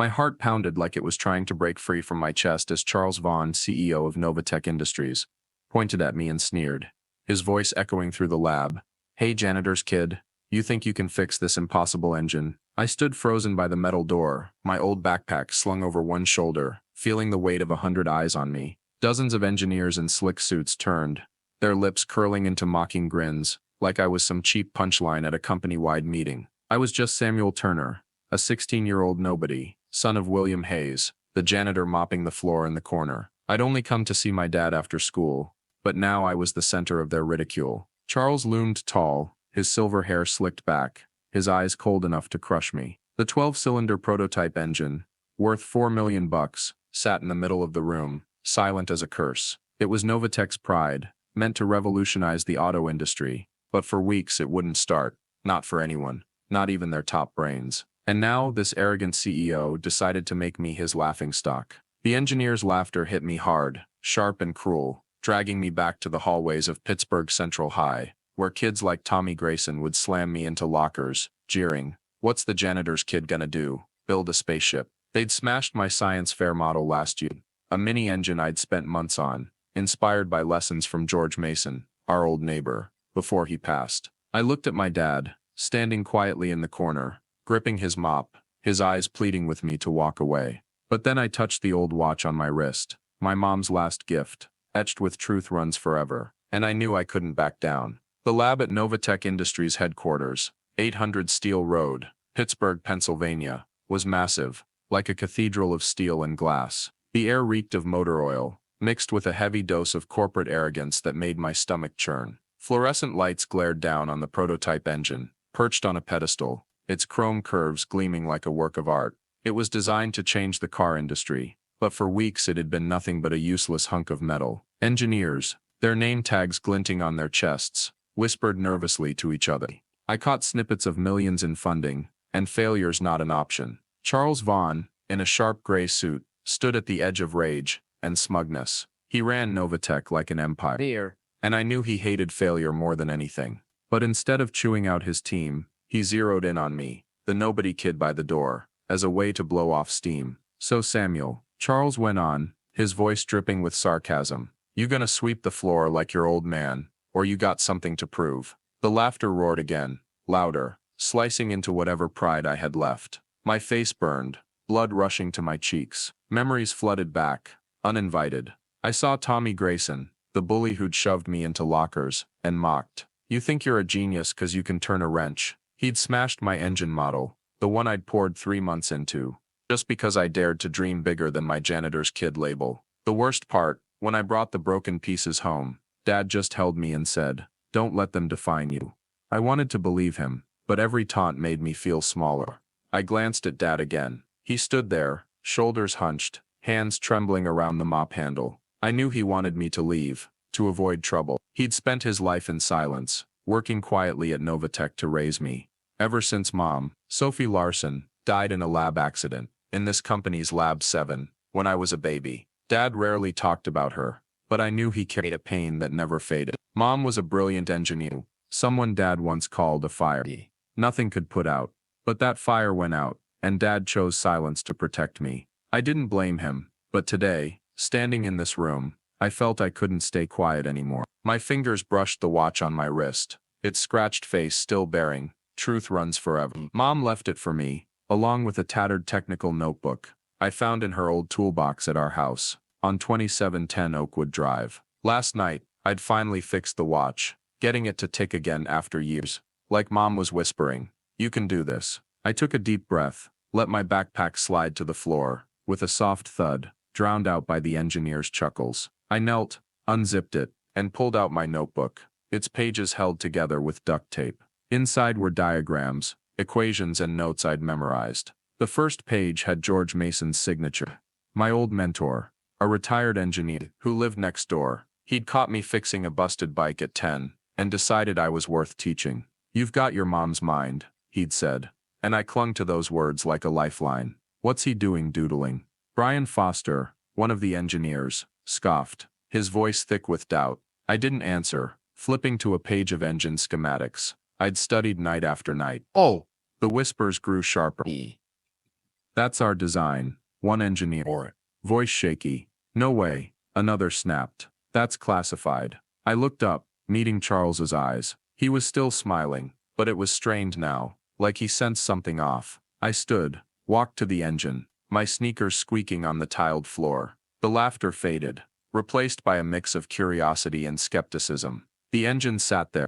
My heart pounded like it was trying to break free from my chest as Charles Vaughn, CEO of Novatech Industries, pointed at me and sneered, his voice echoing through the lab. "Hey, janitor's kid, you think you can fix this impossible engine?" I stood frozen by the metal door, my old backpack slung over one shoulder, feeling the weight of 100 eyes on me. Dozens of engineers in slick suits turned, their lips curling into mocking grins, like I was some cheap punchline at a company-wide meeting. I was just Samuel Turner, a 16-year-old nobody, son of William Hayes, the janitor mopping the floor in the corner. I'd only come to see my dad after school, but now I was the center of their ridicule. Charles loomed tall, his silver hair slicked back, his eyes cold enough to crush me. The 12-cylinder prototype engine, worth $4 million, sat in the middle of the room, silent as a curse. It was Novatech's pride, meant to revolutionize the auto industry, but for weeks it wouldn't start, not for anyone, not even their top brains. And now this arrogant CEO decided to make me his laughingstock. The engineers' laughter hit me hard, sharp and cruel, dragging me back to the hallways of Pittsburgh Central High, where kids like Tommy Grayson would slam me into lockers, jeering, "What's the janitor's kid gonna do? Build a spaceship?" They'd smashed my science fair model last year, a mini engine I'd spent months on, inspired by lessons from George Mason, our old neighbor, before he passed. I looked at my dad, standing quietly in the corner, gripping his mop, his eyes pleading with me to walk away. But then I touched the old watch on my wrist, my mom's last gift, etched with "Truth runs forever," and I knew I couldn't back down. The lab at Novatech Industries headquarters, 800 Steel Road, Pittsburgh, Pennsylvania, was massive, like a cathedral of steel and glass. The air reeked of motor oil, mixed with a heavy dose of corporate arrogance that made my stomach churn. Fluorescent lights glared down on the prototype engine, perched on a pedestal, its chrome curves gleaming like a work of art. It was designed to change the car industry, but for weeks it had been nothing but a useless hunk of metal. Engineers, their name tags glinting on their chests, whispered nervously to each other. I caught snippets of millions in funding, and failure's not an option. Charles Vaughn, in a sharp gray suit, stood at the edge of rage and smugness. He ran Novatech like an empire, and I knew he hated failure more than anything. But instead of chewing out his team, he zeroed in on me, the nobody kid by the door, as a way to blow off steam. "So Samuel," Charles went on, his voice dripping with sarcasm, "you gonna sweep the floor like your old man, or you got something to prove?" The laughter roared again, louder, slicing into whatever pride I had left. My face burned, blood rushing to my cheeks. Memories flooded back, uninvited. I saw Tommy Grayson, the bully who'd shoved me into lockers, and mocked. "You think you're a genius 'cause you can turn a wrench." He'd smashed my engine model, the one I'd poured 3 months into, just because I dared to dream bigger than my janitor's kid label. The worst part, when I brought the broken pieces home, Dad just held me and said, "Don't let them define you." I wanted to believe him, but every taunt made me feel smaller. I glanced at Dad again. He stood there, shoulders hunched, hands trembling around the mop handle. I knew he wanted me to leave, to avoid trouble. He'd spent his life in silence, working quietly at Novatech to raise me. Ever since Mom, Sophie Larson, died in a lab accident, in this company's Lab 7, when I was a baby. Dad rarely talked about her, but I knew he carried a pain that never faded. Mom was a brilliant engineer, someone Dad once called a fire nothing could put out. But that fire went out, and Dad chose silence to protect me. I didn't blame him, but today, standing in this room, I felt I couldn't stay quiet anymore. My fingers brushed the watch on my wrist, its scratched face still bearing, "Truth runs forever." Mom left it for me, along with a tattered technical notebook I found in her old toolbox at our house, on 2710 Oakwood Drive. Last night, I'd finally fixed the watch, getting it to tick again after years. Like Mom was whispering, "You can do this." I took a deep breath, let my backpack slide to the floor, with a soft thud, drowned out by the engineer's chuckles. I knelt, unzipped it, and pulled out my notebook, its pages held together with duct tape. Inside were diagrams, equations and notes I'd memorized. The first page had George Mason's signature. My old mentor, a retired engineer who lived next door. He'd caught me fixing a busted bike at 10, and decided I was worth teaching. "You've got your mom's mind," he'd said, and I clung to those words like a lifeline. "What's he doing doodling?" Brian Foster, one of the engineers, scoffed, his voice thick with doubt. I didn't answer, flipping to a page of engine schematics I'd studied night after night. "Oh!" The whispers grew sharper. That's our design. One engineer. Voice shaky. No way. Another snapped. That's classified. I looked up, meeting Charles's eyes. He was still smiling, but it was strained now, like he sensed something off. I stood, walked to the engine, my sneakers squeaking on the tiled floor. The laughter faded, replaced by a mix of curiosity and skepticism. The engine sat there,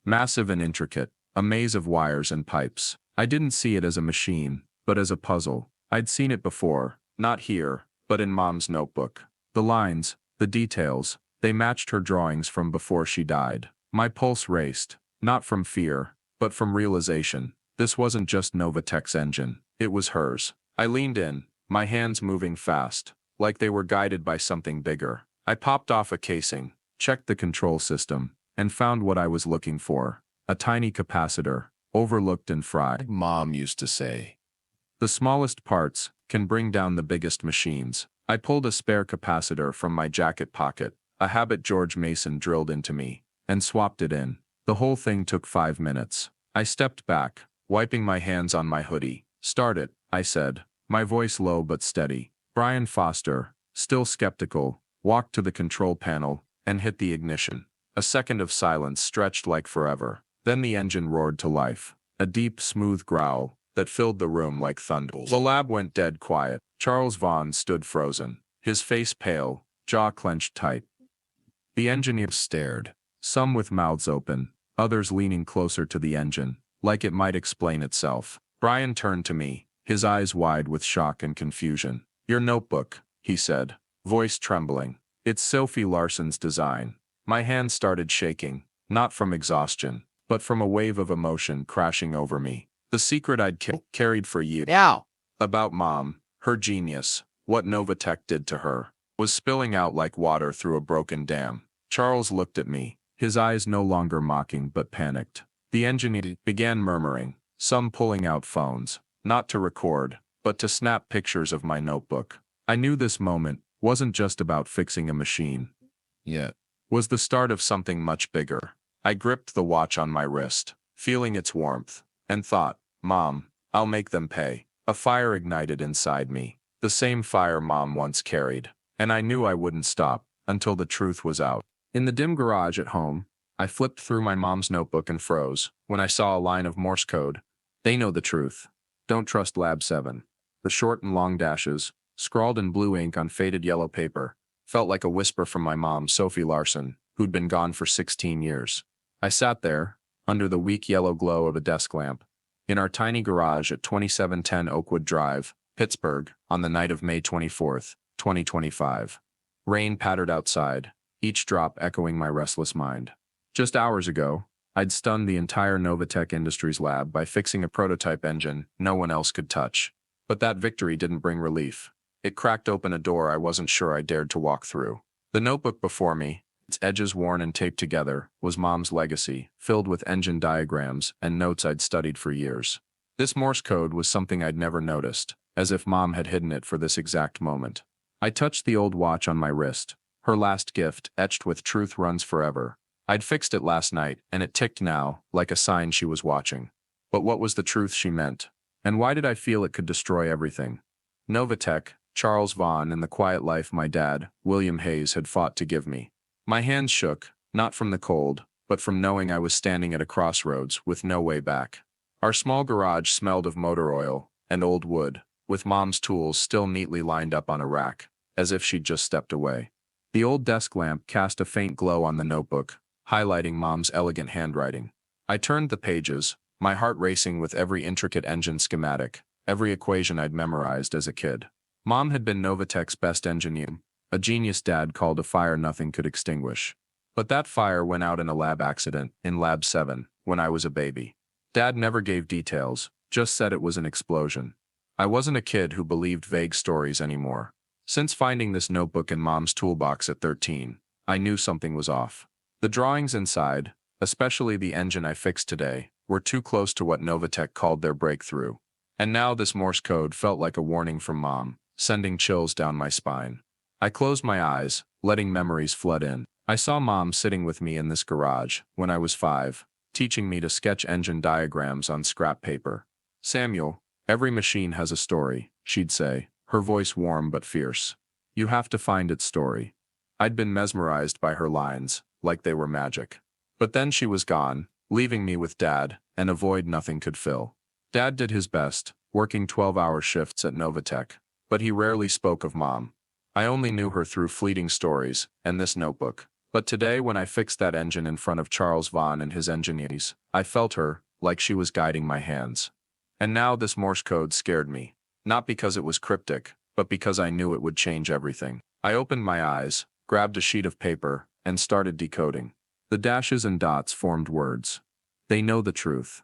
massive and intricate, a maze of wires and pipes. I didn't see it as a machine, but as a puzzle. I'd seen it before, not here, but in Mom's notebook. The lines, the details, they matched her drawings from before she died. My pulse raced, not from fear, but from realization. This wasn't just Novatech's engine, it was hers. I leaned in, my hands moving fast, like they were guided by something bigger. I popped off a casing, checked the control system, and found what I was looking for. A tiny capacitor, overlooked and fried. Mom used to say. The smallest parts can bring down the biggest machines. I pulled a spare capacitor from my jacket pocket, a habit George Mason drilled into me, and swapped it in. The whole thing took 5 minutes. I stepped back, wiping my hands on my hoodie. "Start it," I said, my voice low but steady. Brian Foster, still skeptical, walked to the control panel and hit the ignition. A second of silence stretched like forever. Then the engine roared to life, a deep, smooth growl that filled the room like thunder. The lab went dead quiet. Charles Vaughn stood frozen, his face pale, jaw clenched tight. The engineers stared, some with mouths open, others leaning closer to the engine, like it might explain itself. Brian turned to me, his eyes wide with shock and confusion. "Your notebook," he said, voice trembling. "It's Sophie Larson's design." My hand started shaking, not from exhaustion, but from a wave of emotion crashing over me. The secret I'd carried for years. Now. About Mom, her genius, what Novatech did to her, was spilling out like water through a broken dam. Charles looked at me, his eyes no longer mocking but panicked. The engineer began murmuring, some pulling out phones, not to record, but to snap pictures of my notebook. I knew this moment wasn't just about fixing a machine. Yeah. Was the start of something much bigger. I gripped the watch on my wrist, feeling its warmth, and thought, "Mom, I'll make them pay." A fire ignited inside me, the same fire Mom once carried, and I knew I wouldn't stop until the truth was out. In the dim garage at home, I flipped through my mom's notebook and froze when I saw a line of Morse code. "They know the truth. Don't trust Lab 7. The short and long dashes, scrawled in blue ink on faded yellow paper, felt like a whisper from my mom, Sophie Larson, who'd been gone for 16 years. I sat there, under the weak yellow glow of a desk lamp, in our tiny garage at 2710 Oakwood Drive, Pittsburgh, on the night of May 24th, 2025. Rain pattered outside, each drop echoing my restless mind. Just hours ago, I'd stunned the entire Novatech Industries lab by fixing a prototype engine no one else could touch. But that victory didn't bring relief. It cracked open a door I wasn't sure I dared to walk through. The notebook before me, its edges worn and taped together, was Mom's legacy, filled with engine diagrams and notes I'd studied for years. This Morse code was something I'd never noticed, as if Mom had hidden it for this exact moment. I touched the old watch on my wrist, her last gift, etched with "Truth runs forever." I'd fixed it last night, and it ticked now, like a sign she was watching. But what was the truth she meant? And why did I feel it could destroy everything? Novatech, Charles Vaughn, and the quiet life my dad, William Hayes, had fought to give me. My hands shook, not from the cold, but from knowing I was standing at a crossroads with no way back. Our small garage smelled of motor oil and old wood, with Mom's tools still neatly lined up on a rack, as if she'd just stepped away. The old desk lamp cast a faint glow on the notebook, highlighting Mom's elegant handwriting. I turned the pages, my heart racing with every intricate engine schematic, every equation I'd memorized as a kid. Mom had been Novatech's best engineer, a genius Dad called a fire nothing could extinguish. But that fire went out in a lab accident, in Lab 7, when I was a baby. Dad never gave details, just said it was an explosion. I wasn't a kid who believed vague stories anymore. Since finding this notebook in Mom's toolbox at 13, I knew something was off. The drawings inside, especially the engine I fixed today, were too close to what Novatech called their breakthrough. And now this Morse code felt like a warning from Mom, sending chills down my spine. I closed my eyes, letting memories flood in. I saw Mom sitting with me in this garage when I was 5, teaching me to sketch engine diagrams on scrap paper. "Samuel," Every machine has a story, she'd say, her voice warm but fierce. You have to find its story. I'd been mesmerized by her lines, like they were magic. But then she was gone, leaving me with Dad, and a void nothing could fill. Dad did his best, working 12-hour shifts at Novatech, but he rarely spoke of Mom. I only knew her through fleeting stories, and this notebook. But today when I fixed that engine in front of Charles Vaughn and his engineers, I felt her, like she was guiding my hands. And now this Morse code scared me. Not because it was cryptic, but because I knew it would change everything. I opened my eyes, grabbed a sheet of paper, and started decoding. The dashes and dots formed words. They know the truth.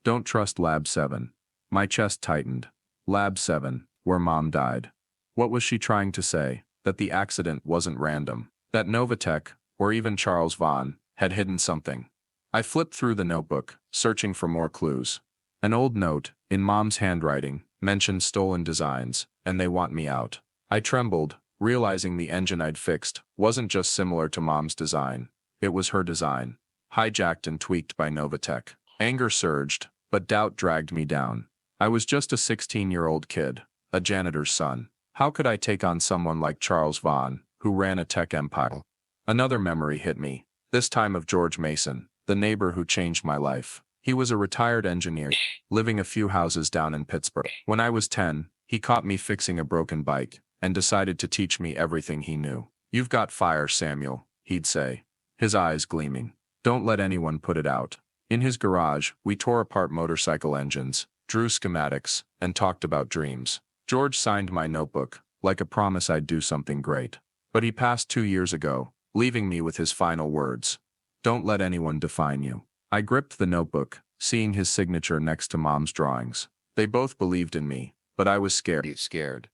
Don't trust Lab 7. My chest tightened. Lab 7, where Mom died. What was she trying to say? That the accident wasn't random. That Novatech, or even Charles Vaughn, had hidden something. I flipped through the notebook, searching for more clues. An old note, in Mom's handwriting, mentioned stolen designs, and they want me out. I trembled, realizing the engine I'd fixed wasn't just similar to Mom's design. It was her design, hijacked and tweaked by Novatech. Anger surged, but doubt dragged me down. I was just a 16-year-old kid, a janitor's son. How could I take on someone like Charles Vaughn, who ran a tech empire? Another memory hit me, this time of George Mason, the neighbor who changed my life. He was a retired engineer, living a few houses down in Pittsburgh. When I was 10, he caught me fixing a broken bike, and decided to teach me everything he knew. You've got fire, Samuel, he'd say, his eyes gleaming. Don't let anyone put it out. In his garage, we tore apart motorcycle engines, drew schematics, and talked about dreams. George signed my notebook, like a promise I'd do something great. But he passed 2 years ago, leaving me with his final words. Don't let anyone define you. I gripped the notebook, seeing his signature next to Mom's drawings. They both believed in me, but I was scared.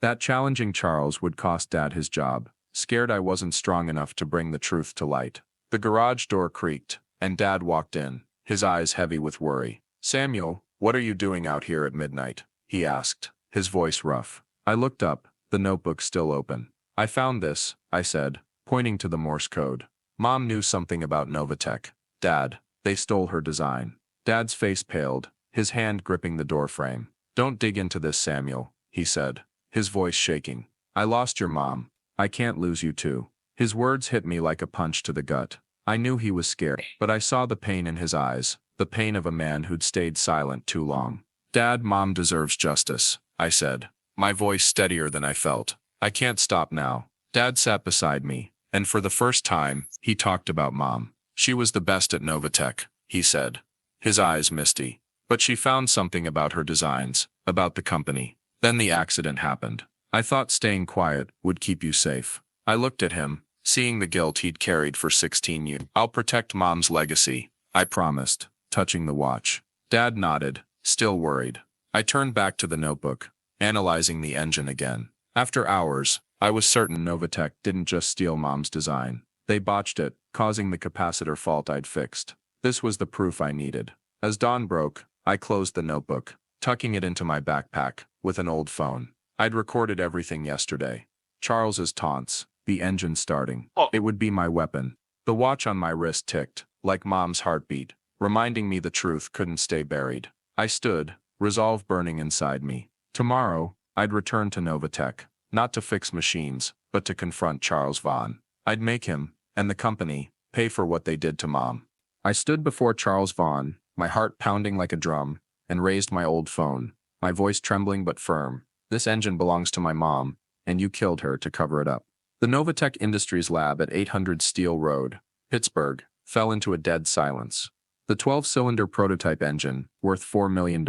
That challenging Charles would cost Dad his job, scared I wasn't strong enough to bring the truth to light. The garage door creaked, and Dad walked in, his eyes heavy with worry. Samuel, what are you doing out here at midnight? He asked, his voice rough. I looked up, the notebook still open. I found this, I said, pointing to the Morse code. Mom knew something about Novatech. Dad, they stole her design. Dad's face paled, his hand gripping the doorframe. Don't dig into this, Samuel, he said, his voice shaking. I lost your mom. I can't lose you too. His words hit me like a punch to the gut. I knew he was scared, but I saw the pain in his eyes, the pain of a man who'd stayed silent too long. Dad, Mom deserves justice, I said, my voice steadier than I felt. I can't stop now. Dad sat beside me, and for the first time, he talked about Mom. She was the best at Novatech, he said, his eyes misty. But she found something about her designs, about the company. Then the accident happened. I thought staying quiet would keep you safe. I looked at him, seeing the guilt he'd carried for 16 years. I'll protect Mom's legacy, I promised, touching the watch. Dad nodded, still worried. I turned back to the notebook, analyzing the engine again. After hours, I was certain Novatech didn't just steal Mom's design. They botched it, causing the capacitor fault I'd fixed. This was the proof I needed. As dawn broke, I closed the notebook, tucking it into my backpack, with an old phone. I'd recorded everything yesterday. Charles's taunts, the engine starting. It would be my weapon. The watch on my wrist ticked, like Mom's heartbeat, reminding me the truth couldn't stay buried. I stood, resolve burning inside me. Tomorrow, I'd return to Novatech, not to fix machines, but to confront Charles Vaughn. I'd make him, and the company, pay for what they did to Mom. I stood before Charles Vaughn, my heart pounding like a drum, and raised my old phone, my voice trembling but firm. This engine belongs to my mom, and you killed her to cover it up. The Novatech Industries lab at 800 Steel Road, Pittsburgh, fell into a dead silence. The 12-cylinder prototype engine, worth $4 million,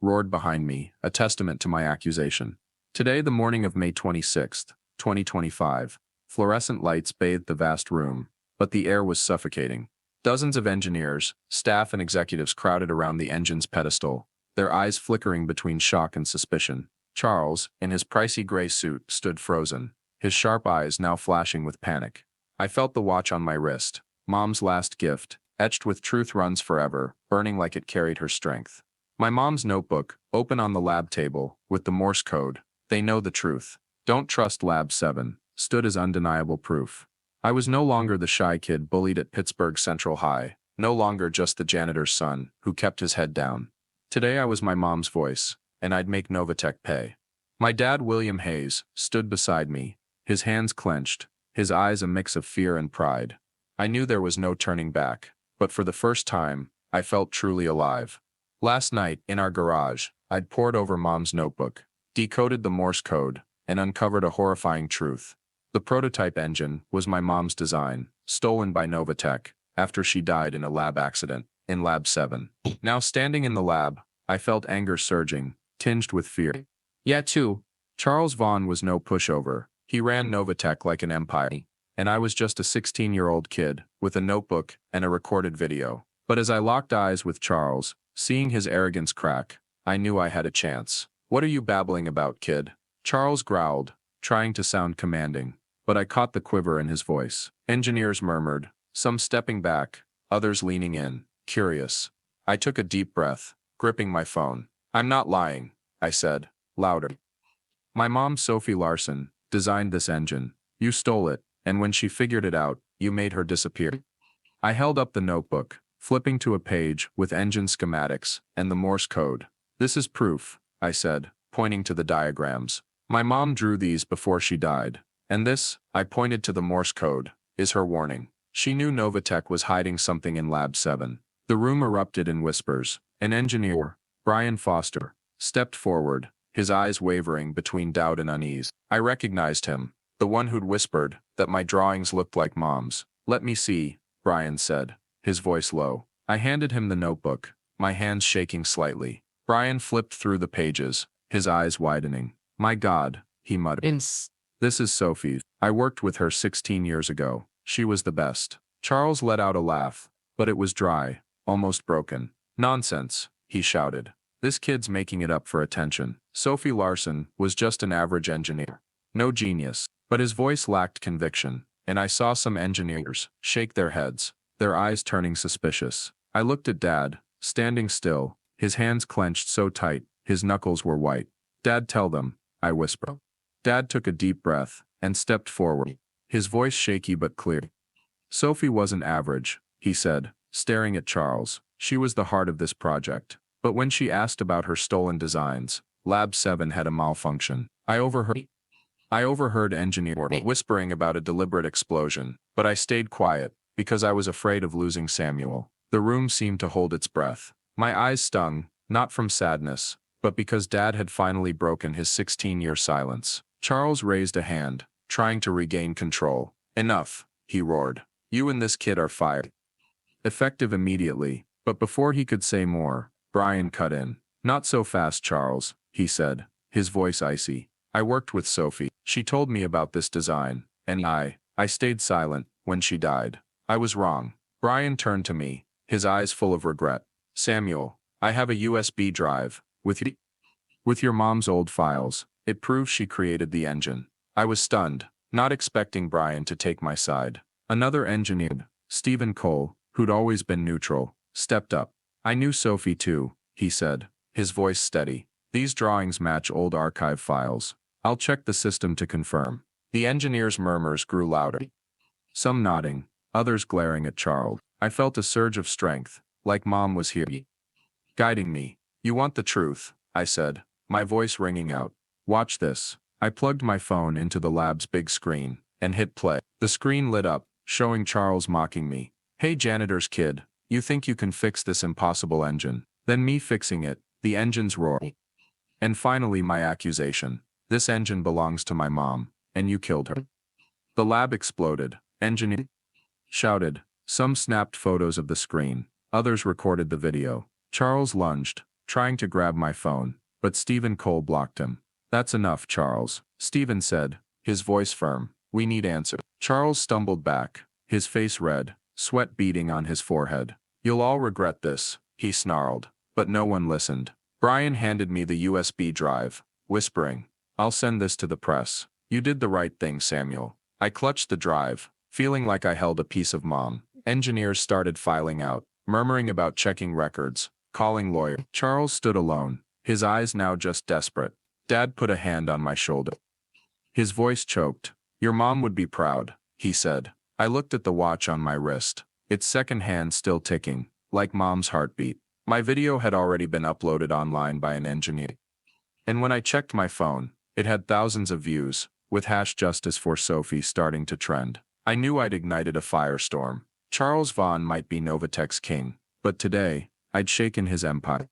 roared behind me, a testament to my accusation. Today, the morning of May 26, 2025, fluorescent lights bathed the vast room, but the air was suffocating. Dozens of engineers, staff and executives crowded around the engine's pedestal, their eyes flickering between shock and suspicion. Charles, in his pricey gray suit, stood frozen, his sharp eyes now flashing with panic. I felt the watch on my wrist, Mom's last gift, etched with "Truth runs forever," burning like it carried her strength. My mom's notebook, open on the lab table, with the Morse code, "They know the truth. Don't trust Lab 7," stood as undeniable proof. I was no longer the shy kid bullied at Pittsburgh Central High, no longer just the janitor's son who kept his head down. Today I was my mom's voice, and I'd make Novatech pay. My dad, William Hayes, stood beside me, his hands clenched, his eyes a mix of fear and pride. I knew there was no turning back, but for the first time, I felt truly alive. Last night, in our garage, I'd pored over Mom's notebook, decoded the Morse code, and uncovered a horrifying truth. The prototype engine was my mom's design, stolen by Novatech, after she died in a lab accident, in Lab 7. Now standing in the lab, I felt anger surging, tinged with fear. Yeah, too. Charles Vaughn was no pushover. He ran Novatech like an empire. And I was just a 16-year-old kid, with a notebook and a recorded video. But as I locked eyes with Charles, seeing his arrogance crack, I knew I had a chance. What are you babbling about, kid? Charles growled, trying to sound commanding. But I caught the quiver in his voice. Engineers murmured, some stepping back, others leaning in, curious. I took a deep breath, gripping my phone. I'm not lying, I said, louder. My mom, Sophie Larson, designed this engine. You stole it, and when she figured it out, you made her disappear. I held up the notebook, flipping to a page with engine schematics and the Morse code. This is proof, I said, pointing to the diagrams. My mom drew these before she died. And this, I pointed to the Morse code, is her warning. She knew Novatech was hiding something in Lab 7. The room erupted in whispers. An engineer, Brian Foster, stepped forward, his eyes wavering between doubt and unease. I recognized him, the one who'd whispered that my drawings looked like Mom's. Let me see, Brian said, his voice low. I handed him the notebook, my hands shaking slightly. Brian flipped through the pages, his eyes widening. My God, he muttered. This is Sophie. I worked with her 16 years ago. She was the best. Charles let out a laugh, but it was dry, almost broken. Nonsense, he shouted. This kid's making it up for attention. Sophie Larson was just an average engineer. No genius. But his voice lacked conviction, and I saw some engineers shake their heads, their eyes turning suspicious. I looked at Dad, standing still, his hands clenched so tight, his knuckles were white. Dad, tell them, I whispered. Dad took a deep breath and stepped forward, his voice shaky but clear. Sophie wasn't average, he said, staring at Charles. She was the heart of this project. But when she asked about her stolen designs, Lab 7 had a malfunction. I overheard engineers whispering about a deliberate explosion, but I stayed quiet, because I was afraid of losing Samuel. The room seemed to hold its breath. My eyes stung, not from sadness, but because Dad had finally broken his 16-year silence. Charles raised a hand, trying to regain control. Enough, he roared. You and this kid are fired. Effective immediately, but before he could say more, Brian cut in. Not so fast, Charles, he said, his voice icy. I worked with Sophie. She told me about this design, and I stayed silent when she died. I was wrong. Brian turned to me, his eyes full of regret. Samuel, I have a USB drive, with your mom's old files. It proves she created the engine. I was stunned, not expecting Brian to take my side. Another engineer, Stephen Cole, who'd always been neutral, stepped up. I knew Sophie too, he said, his voice steady. These drawings match old archive files. I'll check the system to confirm. The engineers' murmurs grew louder. Some nodding, others glaring at Charles. I felt a surge of strength, like Mom was here, guiding me. You want the truth, I said, my voice ringing out. Watch this. I plugged my phone into the lab's big screen and hit play. The screen lit up, showing Charles mocking me. Hey, janitor's kid, you think you can fix this impossible engine? Then me fixing it, the engine's roar. And finally my accusation. This engine belongs to my mom, and you killed her. The lab exploded. Engineer shouted. Some snapped photos of the screen. Others recorded the video. Charles lunged, trying to grab my phone, but Stephen Cole blocked him. That's enough, Charles, Stephen said, his voice firm. We need answer. Charles stumbled back, his face red, sweat beading on his forehead. You'll all regret this, he snarled, but no one listened. Brian handed me the USB drive, whispering, I'll send this to the press. You did the right thing, Samuel. I clutched the drive, feeling like I held a piece of Mom. Engineers started filing out, murmuring about checking records, calling lawyer. Charles stood alone, his eyes now just desperate. Dad put a hand on my shoulder. His voice choked. Your mom would be proud, he said. I looked at the watch on my wrist, its second hand still ticking, like Mom's heartbeat. My video had already been uploaded online by an engineer. And when I checked my phone, it had thousands of views, with #JusticeForSophie starting to trend. I knew I'd ignited a firestorm. Charles Vaughn might be Novatech's king, but today, I'd shaken his empire.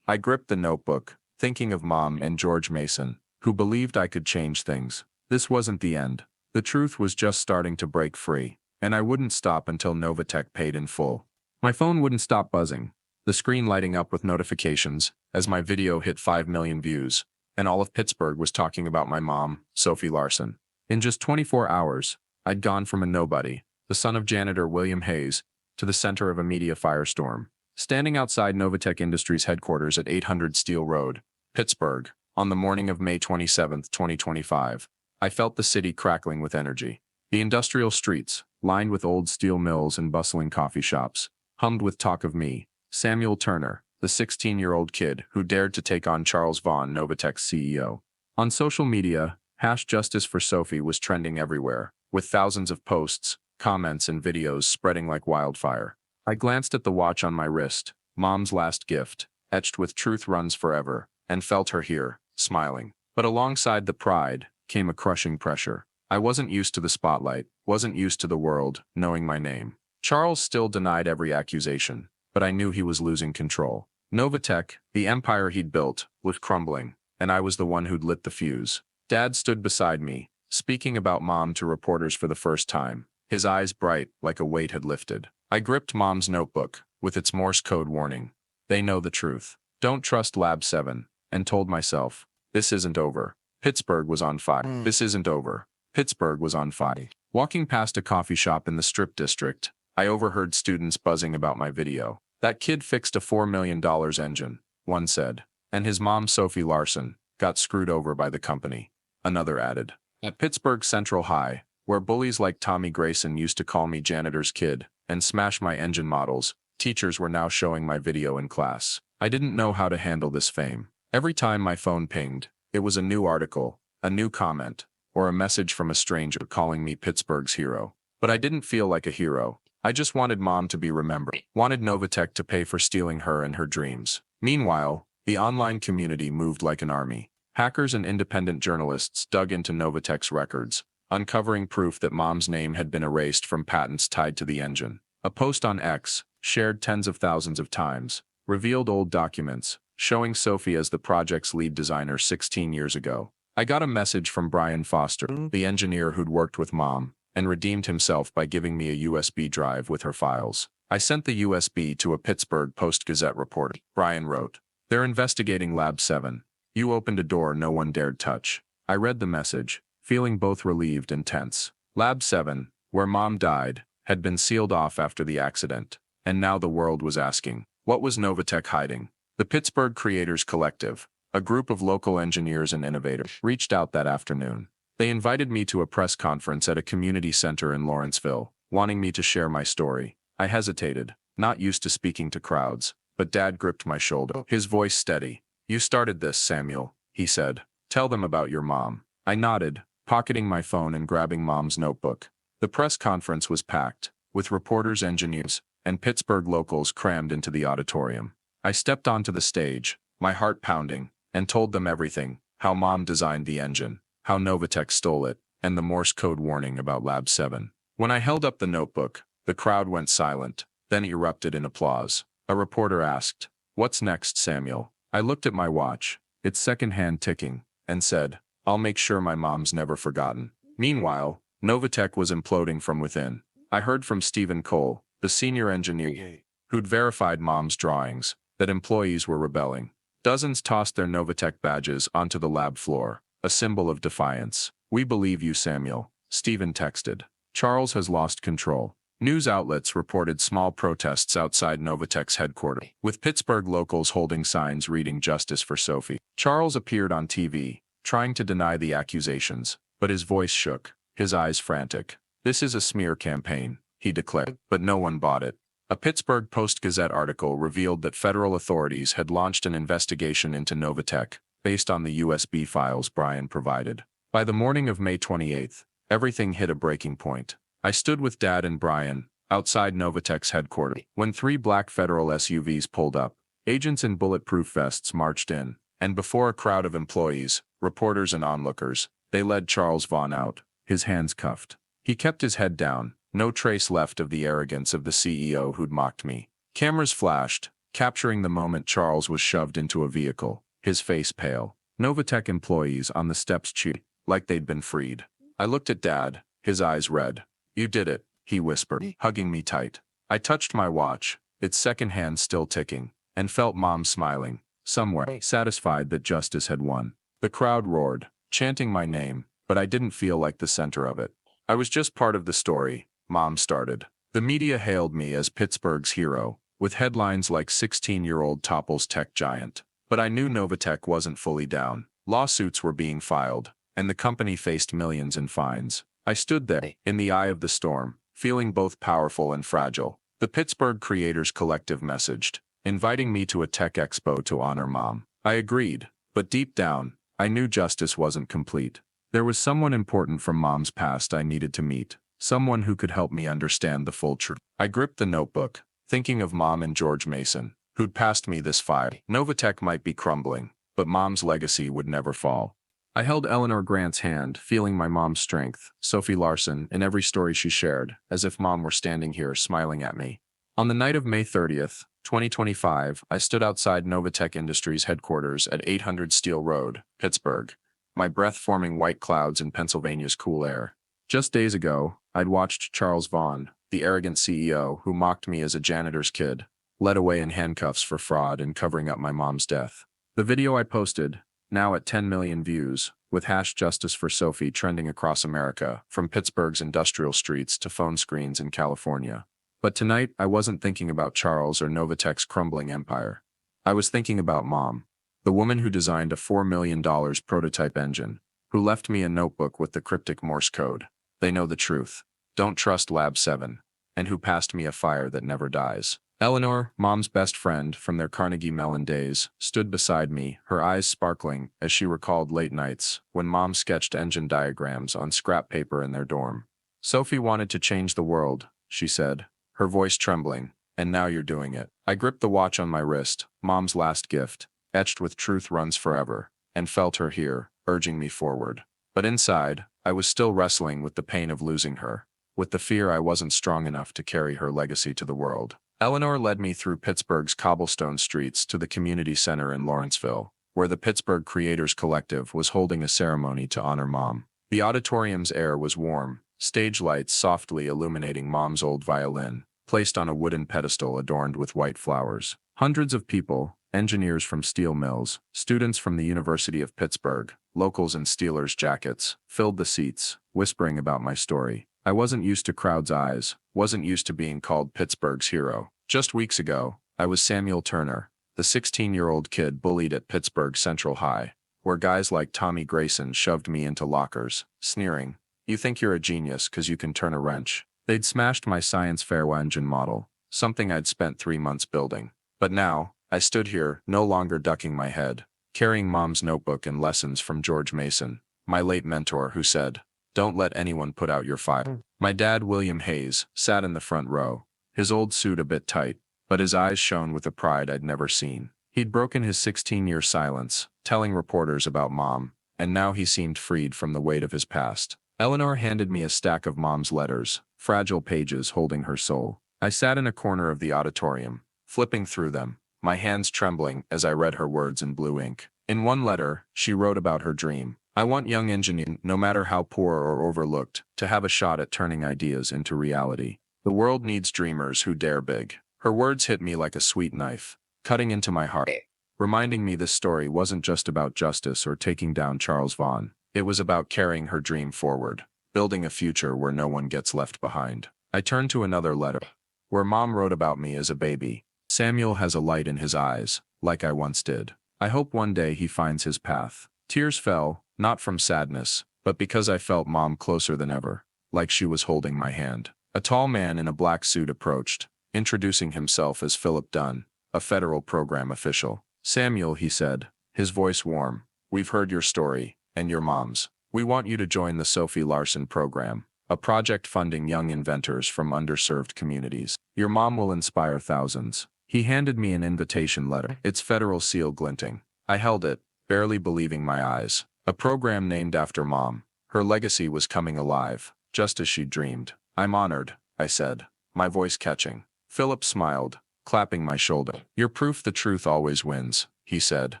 I gripped the notebook, thinking of Mom and George Mason, who believed I could change things. This wasn't the end. The truth was just starting to break free, and I wouldn't stop until Novatech paid in full. My phone wouldn't stop buzzing, the screen lighting up with notifications as my video hit 5 million views, and all of Pittsburgh was talking about my mom, Sophie Larson. In just 24 hours, I'd gone from a nobody, the son of janitor William Hayes, to the center of a media firestorm. Standing outside Novatech Industries headquarters at 800 Steel Road, Pittsburgh, on the morning of May 27, 2025, I felt the city crackling with energy. The industrial streets, lined with old steel mills and bustling coffee shops, hummed with talk of me, Samuel Turner, the 16-year-old kid who dared to take on Charles Vaughn, Novatech's CEO. On social media, #JusticeForSophie was trending everywhere, with thousands of posts, comments, and videos spreading like wildfire. I glanced at the watch on my wrist, Mom's last gift, etched with "Truth runs forever," and felt her here, smiling. But alongside the pride came a crushing pressure. I wasn't used to the spotlight, wasn't used to the world knowing my name. Charles still denied every accusation, but I knew he was losing control. Novatech, the empire he'd built, was crumbling, and I was the one who'd lit the fuse. Dad stood beside me, speaking about Mom to reporters for the first time, his eyes bright like a weight had lifted. I gripped Mom's notebook, with its Morse code warning. They know the truth. Don't trust Lab 7, and told myself, this isn't over. Pittsburgh was on fire. This isn't over. Pittsburgh was on fire. Walking past a coffee shop in the Strip District, I overheard students buzzing about my video. That kid fixed a $4 million engine, one said, and his mom, Sophie Larson, got screwed over by the company, another added. At Pittsburgh Central High, where bullies like Tommy Grayson used to call me janitor's kid and smash my engine models, teachers were now showing my video in class. I didn't know how to handle this fame. Every time my phone pinged, it was a new article, a new comment, or a message from a stranger calling me Pittsburgh's hero. But I didn't feel like a hero. I just wanted Mom to be remembered, wanted Novatech to pay for stealing her and her dreams. Meanwhile, the online community moved like an army. Hackers and independent journalists dug into Novatech's records, uncovering proof that Mom's name had been erased from patents tied to the engine. A post on X, shared tens of thousands of times, revealed old documents, showing Sophie as the project's lead designer 16 years ago. I got a message from Brian Foster, the engineer who'd worked with Mom, and redeemed himself by giving me a USB drive with her files. I sent the USB to a Pittsburgh Post-Gazette reporter. Brian wrote, "They're investigating Lab 7. You opened a door no one dared touch." I read the message, feeling both relieved and tense. Lab 7, where Mom died, had been sealed off after the accident, and now the world was asking, what was Novatech hiding? The Pittsburgh Creators Collective, a group of local engineers and innovators, reached out that afternoon. They invited me to a press conference at a community center in Lawrenceville, wanting me to share my story. I hesitated, not used to speaking to crowds, but Dad gripped my shoulder, his voice steady. "You started this, Samuel," he said. "Tell them about your mom." I nodded, pocketing my phone and grabbing Mom's notebook. The press conference was packed, with reporters, engineers, and Pittsburgh locals crammed into the auditorium. I stepped onto the stage, my heart pounding, and told them everything: how Mom designed the engine, how Novatech stole it, and the Morse code warning about Lab 7. When I held up the notebook, the crowd went silent, then erupted in applause. A reporter asked, "What's next, Samuel?" I looked at my watch, its second-hand ticking, and said, "I'll make sure my mom's never forgotten." Meanwhile, Novatech was imploding from within. I heard from Stephen Cole, the senior engineer, who'd verified Mom's drawings, that employees were rebelling. Dozens tossed their Novatech badges onto the lab floor, a symbol of defiance. "We believe you, Samuel," Stephen texted. "Charles has lost control." News outlets reported small protests outside Novatech's headquarters, with Pittsburgh locals holding signs reading "Justice for Sophie." Charles appeared on TV, trying to deny the accusations, but his voice shook, his eyes frantic. "This is a smear campaign," he declared, but no one bought it. A Pittsburgh Post-Gazette article revealed that federal authorities had launched an investigation into Novatech, based on the USB files Brian provided. By the morning of May 28th, everything hit a breaking point. I stood with Dad and Brian, outside Novatech's headquarters, when 3 black federal SUVs pulled up. Agents in bulletproof vests marched in, And before a crowd of employees, reporters and onlookers, they led Charles Vaughn out, his hands cuffed. He kept his head down, no trace left of the arrogance of the CEO who'd mocked me. Cameras flashed, capturing the moment Charles was shoved into a vehicle, his face pale. Novatech employees on the steps cheered, like they'd been freed. I looked at Dad, his eyes red. "You did it," he whispered, hugging me tight. I touched my watch, its second hand still ticking, and felt Mom smiling, somewhere satisfied that justice had won. The crowd roared, chanting my name, but I didn't feel like the center of it. I was just part of the story, Mom started. The media hailed me as Pittsburgh's hero, with headlines like 16-year-old topples tech giant. But I knew Novatech wasn't fully down. Lawsuits were being filed, and the company faced millions in fines. I stood there, in the eye of the storm, feeling both powerful and fragile. The Pittsburgh Creators Collective messaged, inviting me to a tech expo to honor Mom. I agreed, but deep down, I knew justice wasn't complete. There was someone important from Mom's past I needed to meet, someone who could help me understand the full truth. I gripped the notebook, thinking of Mom and George Mason, who'd passed me this fire. Novatech might be crumbling, but Mom's legacy would never fall. I held Eleanor Grant's hand, feeling my mom's strength, Sophie Larson, in every story she shared, as if Mom were standing here smiling at me. On the night of May 30th, 2025, I stood outside Novatech Industries headquarters at 800 Steel Road, Pittsburgh, my breath forming white clouds in Pennsylvania's cool air. Just days ago, I'd watched Charles Vaughn, the arrogant CEO who mocked me as a janitor's kid, led away in handcuffs for fraud and covering up my mom's death. The video I posted, now at 10 million views, with #Justice for Sophie trending across America, from Pittsburgh's industrial streets to phone screens in California. But tonight, I wasn't thinking about Charles or Novatech's crumbling empire. I was thinking about Mom, the woman who designed a $4 million prototype engine, who left me a notebook with the cryptic Morse code. They know the truth. Don't trust Lab 7. And who passed me a fire that never dies. Eleanor, Mom's best friend from their Carnegie Mellon days, stood beside me, her eyes sparkling as she recalled late nights when Mom sketched engine diagrams on scrap paper in their dorm. "Sophie wanted to change the world," she said, her voice trembling, "and now you're doing it." I gripped the watch on my wrist, Mom's last gift, etched with "Truth runs forever," and felt her here, urging me forward. But inside, I was still wrestling with the pain of losing her, with the fear I wasn't strong enough to carry her legacy to the world. Eleanor led me through Pittsburgh's cobblestone streets to the community center in Lawrenceville, where the Pittsburgh Creators Collective was holding a ceremony to honor Mom. The auditorium's air was warm, stage lights softly illuminating Mom's old violin, placed on a wooden pedestal adorned with white flowers. Hundreds of people, engineers from steel mills, students from the University of Pittsburgh, locals in Steelers jackets, filled the seats, whispering about my story. I wasn't used to crowds' eyes, wasn't used to being called Pittsburgh's hero. Just weeks ago, I was Samuel Turner, the 16-year-old kid bullied at Pittsburgh Central High, where guys like Tommy Grayson shoved me into lockers, sneering, "You think you're a genius 'cause you can turn a wrench." They'd smashed my science fair engine model, something I'd spent 3 months building. But now, I stood here, no longer ducking my head, carrying Mom's notebook and lessons from George Mason, my late mentor who said, "Don't let anyone put out your fire." My dad, William Hayes, sat in the front row, his old suit a bit tight, but his eyes shone with a pride I'd never seen. He'd broken his 16-year silence, telling reporters about Mom, and now he seemed freed from the weight of his past. Eleanor handed me a stack of Mom's letters, fragile pages holding her soul. I sat in a corner of the auditorium, flipping through them, my hands trembling as I read her words in blue ink. In one letter, she wrote about her dream. "I want young engineers, no matter how poor or overlooked, to have a shot at turning ideas into reality. The world needs dreamers who dare big." Her words hit me like a sweet knife, cutting into my heart, reminding me this story wasn't just about justice or taking down Charles Vaughn. It was about carrying her dream forward, building a future where no one gets left behind. I turned to another letter, where Mom wrote about me as a baby. "Samuel has a light in his eyes, like I once did. I hope one day he finds his path." Tears fell, not from sadness, but because I felt Mom closer than ever, like she was holding my hand. A tall man in a black suit approached, introducing himself as Philip Dunn, a federal program official. "Samuel," he said, his voice warm, "we've heard your story, and your mom's. We want you to join the Sophie Larson program, a project funding young inventors from underserved communities. Your mom will inspire thousands." He handed me an invitation letter, its federal seal glinting. I held it, barely believing my eyes. A program named after Mom. Her legacy was coming alive, just as she'd dreamed. I'm honored, I said, my voice catching. Philip smiled, clapping my shoulder. You're proof the truth always wins, he said,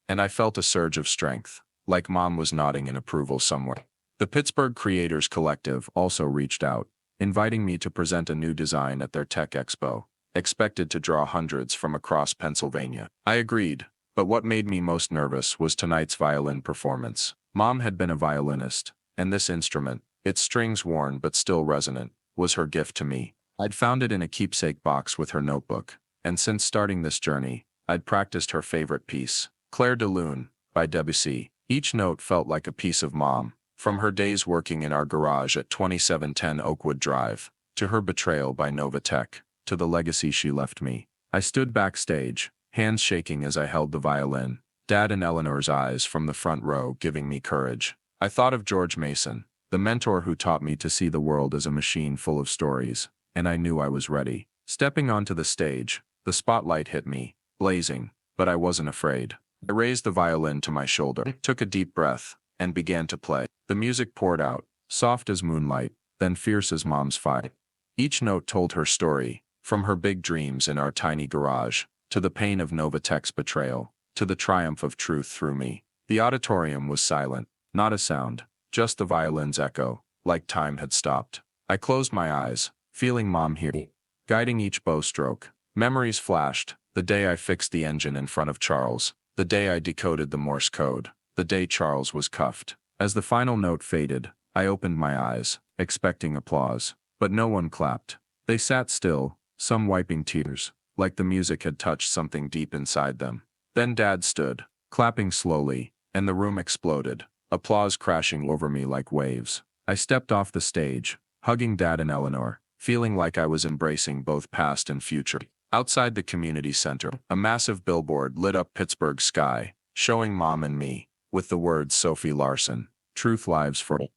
and I felt a surge of strength, like Mom was nodding in approval somewhere. The Pittsburgh Creators Collective also reached out, inviting me to present a new design at their tech expo, expected to draw hundreds from across Pennsylvania. I agreed, but what made me most nervous was tonight's violin performance. Mom had been a violinist, and this instrument, its strings worn but still resonant, was her gift to me. I'd found it in a keepsake box with her notebook, and since starting this journey, I'd practiced her favorite piece, Clair de Lune, by Debussy. Each note felt like a piece of Mom, from her days working in our garage at 2710 Oakwood Drive, to her betrayal by Novatech, to the legacy she left me. I stood backstage, hands shaking as I held the violin, Dad and Eleanor's eyes from the front row giving me courage. I thought of George Mason, the mentor who taught me to see the world as a machine full of stories, and I knew I was ready. Stepping onto the stage, the spotlight hit me, blazing, but I wasn't afraid. I raised the violin to my shoulder, took a deep breath, and began to play. The music poured out, soft as moonlight, then fierce as Mom's fire. Each note told her story, from her big dreams in our tiny garage, to the pain of Novatech's betrayal, to the triumph of truth through me. The auditorium was silent, not a sound, just the violin's echo, like time had stopped. I closed my eyes, feeling Mom here, guiding each bow stroke. Memories flashed, the day I fixed the engine in front of Charles, the day I decoded the Morse code, the day Charles was cuffed. As the final note faded, I opened my eyes, expecting applause. But no one clapped. They sat still, some wiping tears, like the music had touched something deep inside them. Then Dad stood, clapping slowly, and the room exploded, applause crashing over me like waves. I stepped off the stage, hugging Dad and Eleanor, feeling like I was embracing both past and future. Outside the community center, a massive billboard lit up Pittsburgh's sky, showing Mom and me, with the words Sophie Larson, Truth Lives for All.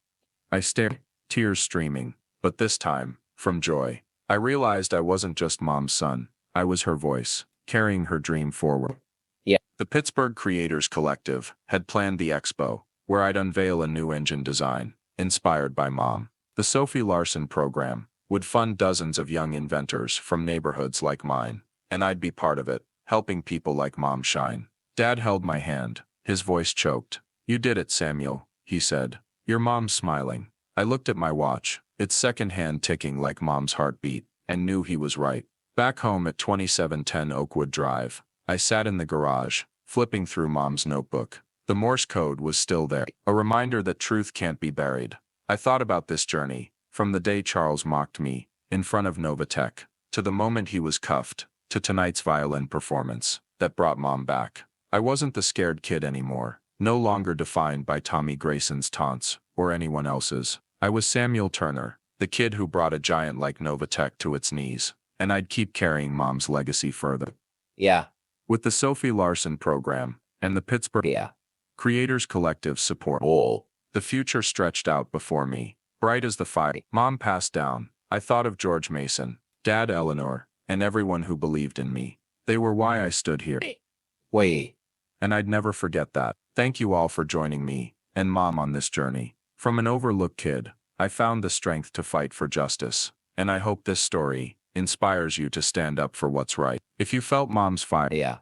I stared, tears streaming, but this time, from joy. I realized I wasn't just Mom's son, I was her voice, carrying her dream forward. Yeah. The Pittsburgh Creators Collective had planned the expo, where I'd unveil a new engine design, inspired by Mom. The Sophie Larson program would fund dozens of young inventors from neighborhoods like mine, and I'd be part of it, helping people like Mom shine. Dad held my hand, his voice choked. You did it, Samuel, he said. Your Mom's smiling. I looked at my watch, its second hand ticking like Mom's heartbeat, and knew he was right. Back home at 2710 Oakwood Drive, I sat in the garage, flipping through Mom's notebook. The Morse code was still there, a reminder that truth can't be buried. I thought about this journey, from the day Charles mocked me, in front of Novatech, to the moment he was cuffed, to tonight's violin performance, that brought Mom back. I wasn't the scared kid anymore, no longer defined by Tommy Grayson's taunts, or anyone else's. I was Samuel Turner, the kid who brought a giant like Novatech to its knees, and I'd keep carrying Mom's legacy further. Yeah. With the Sophie Larson program, and the Pittsburgh Creators Collective support, the future stretched out before me, bright as the fire Mom passed down. I thought of George Mason, Dad, Eleanor, and everyone who believed in me. They were why I stood here. Wait. And I'd never forget that. Thank you all for joining me and Mom on this journey. From an overlooked kid, I found the strength to fight for justice, and I hope this story inspires you to stand up for what's right. If you felt Mom's fire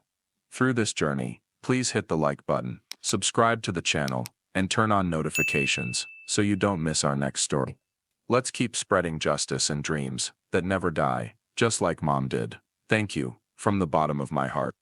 through this journey, please hit the like button, subscribe to the channel, and turn on notifications so you don't miss our next story. Let's keep spreading justice and dreams that never die, just like Mom did. Thank you, from the bottom of my heart.